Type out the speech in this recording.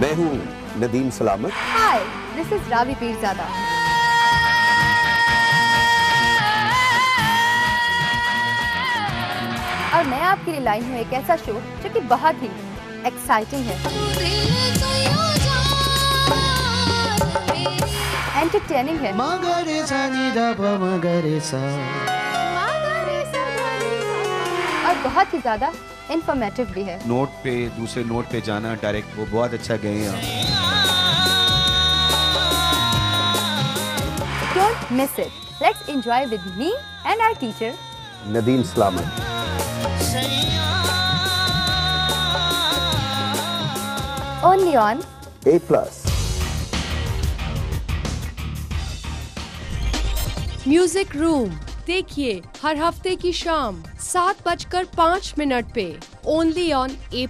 मैं हूँ नदीम सलामत। हाय, दिस इज रावी पीरजादा। और मैं आपके लिए लाई हूँ एक ऐसा शो जो कि बहुत ही एक्साइटिंग है, एंटरटेनिंग है और बहुत ही ज्यादा इंफॉर्मेटिव भी है। नोट पे दूसरे नोट पे जाना डायरेक्ट, वो बहुत अच्छा गए हैं आप। Don't miss it. Let's enjoy with me and our teacher Nadeem सलामत। only on A+। Music room देखिए हर हफ्ते की शाम 7:05 पे ओनली ऑन A+।